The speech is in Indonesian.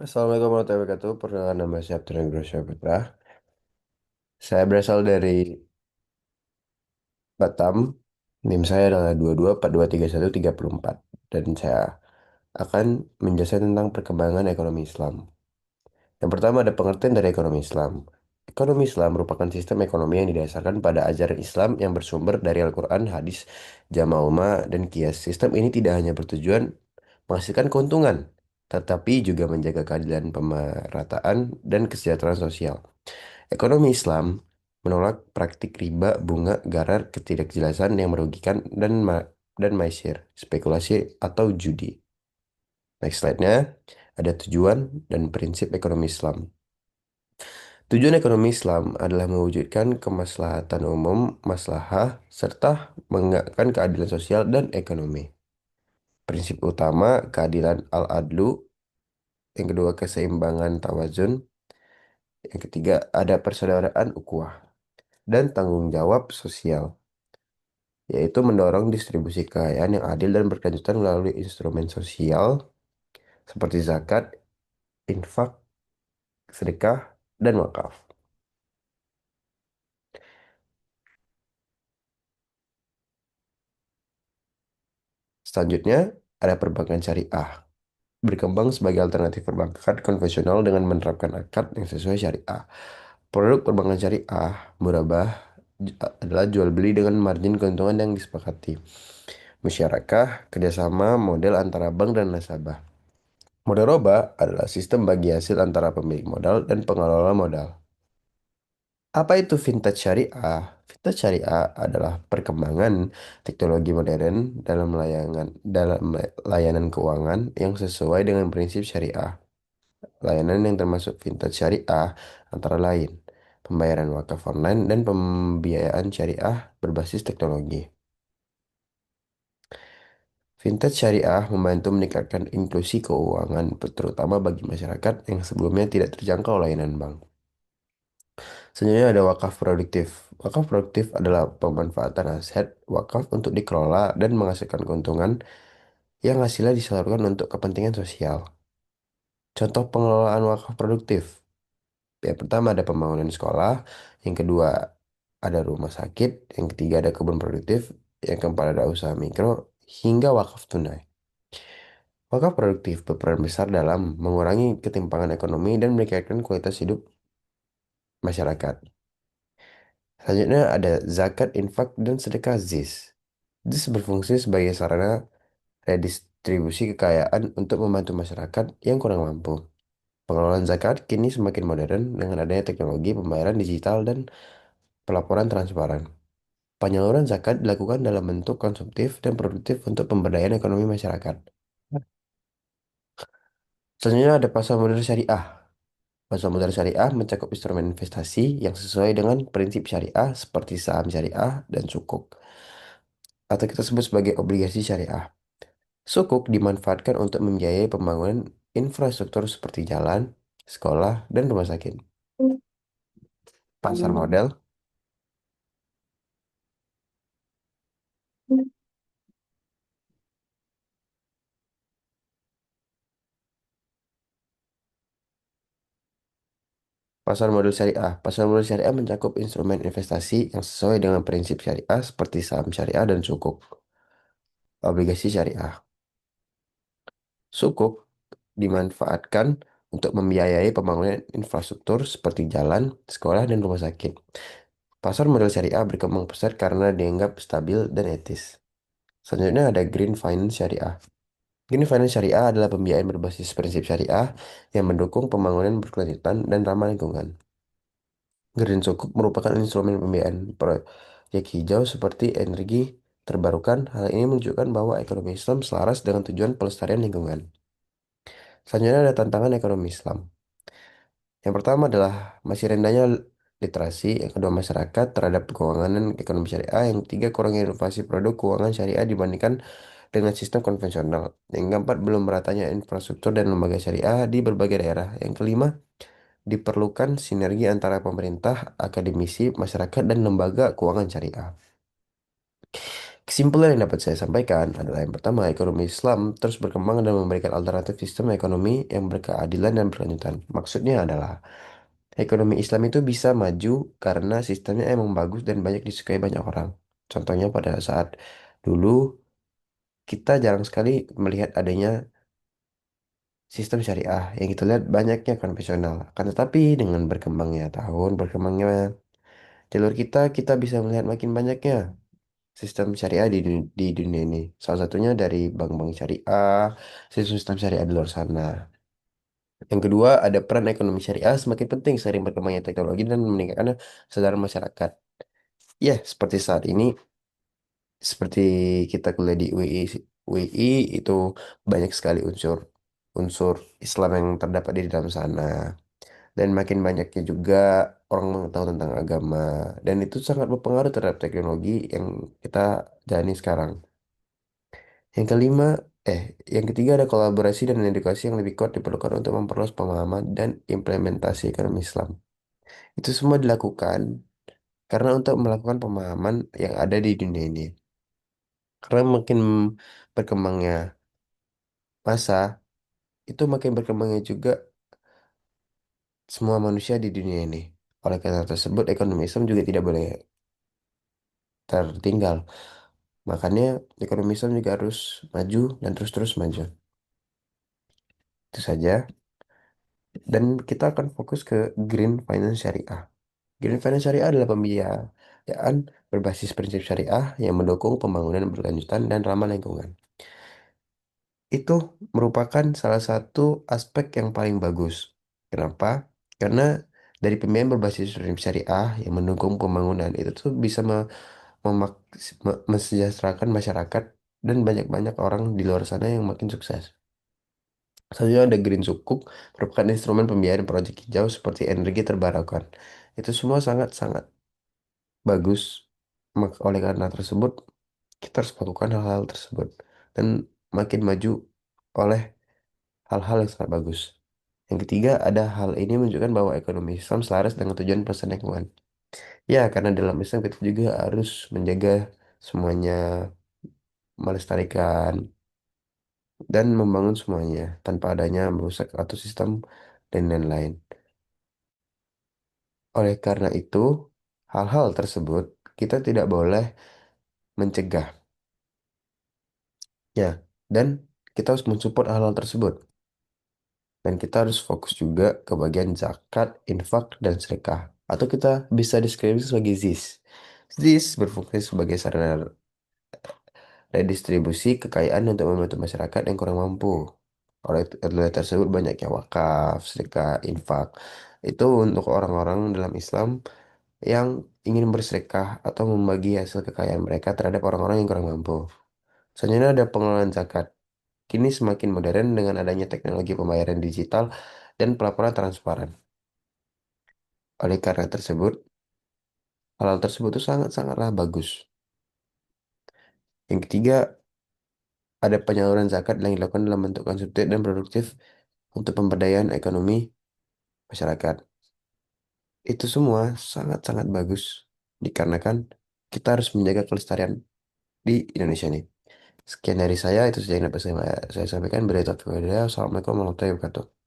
Assalamualaikum warahmatullahi wabarakatuh. Perkenalkan nama saya Abdul Nugroho Putra. Saya berasal dari Batam. NIM saya adalah 22423134 dan saya akan menjelaskan tentang perkembangan ekonomi Islam. Yang pertama ada pengertian dari ekonomi Islam. Ekonomi Islam merupakan sistem ekonomi yang didasarkan pada ajaran Islam yang bersumber dari Al-Quran, hadis, jama' ulama, dan qiyas. Sistem ini tidak hanya bertujuan menghasilkan keuntungan, tetapi juga menjaga keadilan pemerataan dan kesejahteraan sosial. Ekonomi Islam menolak praktik riba, bunga, garar, ketidakjelasan yang merugikan dan maisir, spekulasi atau judi. Next slide-nya ada tujuan dan prinsip ekonomi Islam. Tujuan ekonomi Islam adalah mewujudkan kemaslahatan umum, maslahah, serta menegakkan keadilan sosial dan ekonomi. Prinsip utama keadilan al-adlu, yang kedua keseimbangan tawazun, yang ketiga ada persaudaraan ukhuwah dan tanggung jawab sosial, yaitu mendorong distribusi kekayaan yang adil dan berkelanjutan melalui instrumen sosial seperti zakat, infak, sedekah, dan wakaf. Selanjutnya, ada perbankan syariah. Berkembang sebagai alternatif perbankan konvensional dengan menerapkan akad yang sesuai syariah. Produk perbankan syariah, murabah, adalah jual beli dengan margin keuntungan yang disepakati. Musyarakah, kerjasama model antara bank dan nasabah. Mudharabah adalah sistem bagi hasil antara pemilik modal dan pengelola modal. Apa itu vintage syariah? Vintage syariah adalah perkembangan teknologi modern dalam layanan keuangan yang sesuai dengan prinsip syariah. Layanan yang termasuk vintage syariah antara lain pembayaran wakaf online dan pembiayaan syariah berbasis teknologi. Vintage syariah membantu meningkatkan inklusi keuangan, terutama bagi masyarakat yang sebelumnya tidak terjangkau layanan bank. Selanjutnya ada wakaf produktif. Wakaf produktif adalah pemanfaatan aset wakaf untuk dikelola dan menghasilkan keuntungan yang hasilnya disalurkan untuk kepentingan sosial. Contoh pengelolaan wakaf produktif. Yang pertama ada pembangunan sekolah, yang kedua ada rumah sakit, yang ketiga ada kebun produktif, yang keempat ada usaha mikro, hingga wakaf tunai. Wakaf produktif berperan besar dalam mengurangi ketimpangan ekonomi dan meningkatkan kualitas hidup masyarakat. Selanjutnya ada zakat, infak, dan sedekah ZIS. ZIS berfungsi sebagai sarana redistribusi kekayaan untuk membantu masyarakat yang kurang mampu. Pengelolaan zakat kini semakin modern dengan adanya teknologi pembayaran digital dan pelaporan transparan. Penyaluran zakat dilakukan dalam bentuk konsumtif dan produktif untuk pemberdayaan ekonomi masyarakat. Selanjutnya ada pasar modal syariah. Pasar modal syariah mencakup instrumen investasi yang sesuai dengan prinsip syariah seperti saham syariah dan sukuk, atau kita sebut sebagai obligasi syariah. Sukuk dimanfaatkan untuk membiayai pembangunan infrastruktur seperti jalan, sekolah, dan rumah sakit. Pasar modal. Pasar modal syariah. Pasar modal syariah mencakup instrumen investasi yang sesuai dengan prinsip syariah seperti saham syariah dan sukuk. Obligasi syariah. Sukuk dimanfaatkan untuk membiayai pembangunan infrastruktur seperti jalan, sekolah, dan rumah sakit. Pasar modal syariah berkembang pesat karena dianggap stabil dan etis. Selanjutnya ada Green Finance Syariah. Green Finance Syariah adalah pembiayaan berbasis prinsip syariah yang mendukung pembangunan berkelanjutan dan ramah lingkungan. Green Sukuk merupakan instrumen pembiayaan proyek hijau seperti energi terbarukan. Hal ini menunjukkan bahwa ekonomi Islam selaras dengan tujuan pelestarian lingkungan. Selanjutnya ada tantangan ekonomi Islam. Yang pertama adalah masih rendahnya literasi, yang kedua masyarakat terhadap keuangan dan ekonomi syariah, yang ketiga kurangnya inovasi produk keuangan syariah dibandingkan dengan sistem konvensional, yang keempat belum meratanya infrastruktur dan lembaga syariah di berbagai daerah, yang kelima diperlukan sinergi antara pemerintah, akademisi, masyarakat, dan lembaga keuangan syariah. Kesimpulan yang dapat saya sampaikan adalah yang pertama, ekonomi Islam terus berkembang dan memberikan alternatif sistem ekonomi yang berkeadilan dan berkelanjutan. Maksudnya adalah ekonomi Islam itu bisa maju karena sistemnya emang bagus dan banyak disukai banyak orang. Contohnya pada saat dulu kita jarang sekali melihat adanya sistem syariah yang kita lihat banyaknya konvensional. Akan tetapi dengan berkembangnya tahun, berkembangnya jalur kita, kita bisa melihat makin banyaknya sistem syariah di dunia ini. Salah satunya dari bank-bank syariah, sistem syariah di luar sana. Yang kedua, ada peran ekonomi syariah semakin penting seiring berkembangnya teknologi dan meningkatkan kesadaran masyarakat. Ya, seperti saat ini, seperti kita kuliah di UI itu banyak sekali unsur unsur Islam yang terdapat di dalam sana. Dan makin banyaknya juga orang mengetahui tentang agama. Dan itu sangat berpengaruh terhadap teknologi yang kita jalani sekarang. Yang kelima, eh, yang ketiga ada kolaborasi dan edukasi yang lebih kuat diperlukan untuk memperluas pemahaman dan implementasi ekonomi Islam. Itu semua dilakukan karena untuk melakukan pemahaman yang ada di dunia ini. Karena makin berkembangnya masa, itu makin berkembangnya juga semua manusia di dunia ini. Oleh karena tersebut, ekonomi Islam juga tidak boleh tertinggal. Makanya ekonomi Islam juga harus maju dan terus-terus maju. Itu saja. Dan kita akan fokus ke Green Finance Syariah. Green Finance Syariah adalah pembiayaan berbasis prinsip syariah yang mendukung pembangunan berkelanjutan dan ramah lingkungan. Itu merupakan salah satu aspek yang paling bagus. Kenapa? Karena dari pembiayaan berbasis prinsip syariah yang mendukung pembangunan itu tuh bisa mensejahterakan masyarakat dan banyak-banyak orang di luar sana yang makin sukses. Selanjutnya ada Green Sukuk, merupakan instrumen pembiayaan proyek hijau seperti energi terbarukan. Itu semua sangat-sangat bagus. Oleh karena tersebut, kita harus melakukan hal-hal tersebut. Dan makin maju oleh hal-hal yang sangat bagus. Yang ketiga, ada hal ini menunjukkan bahwa ekonomi Islam selaras dengan tujuan pelestarian lingkungan. Ya, karena dalam Islam kita juga harus menjaga semuanya, melestarikan, dan membangun semuanya tanpa adanya merusak atau sistem dan lain-lain. Oleh karena itu, hal-hal tersebut kita tidak boleh mencegah, ya, dan kita harus mensupport hal-hal tersebut. Dan kita harus fokus juga ke bagian zakat, infak, dan sedekah. Atau kita bisa deskripsi sebagai ZIS. ZIS berfungsi sebagai sarana redistribusi kekayaan untuk membantu masyarakat yang kurang mampu. Oleh tersebut banyaknya wakaf, sedekah, infak. Itu untuk orang-orang dalam Islam yang ingin bersedekah atau membagi hasil kekayaan mereka terhadap orang-orang yang kurang mampu. Selanjutnya ada pengelolaan zakat. Kini semakin modern dengan adanya teknologi pembayaran digital dan pelaporan transparan. Oleh karena tersebut, hal-hal tersebut itu sangat-sangatlah bagus. Yang ketiga, ada penyaluran zakat yang dilakukan dalam bentuk konsumtif dan produktif untuk pemberdayaan ekonomi masyarakat. Itu semua sangat-sangat bagus dikarenakan kita harus menjaga kelestarian di Indonesia ini. Sekian dari saya, itu saja yang dapat saya sampaikan. Berita Assalamualaikum warahmatullahi wabarakatuh.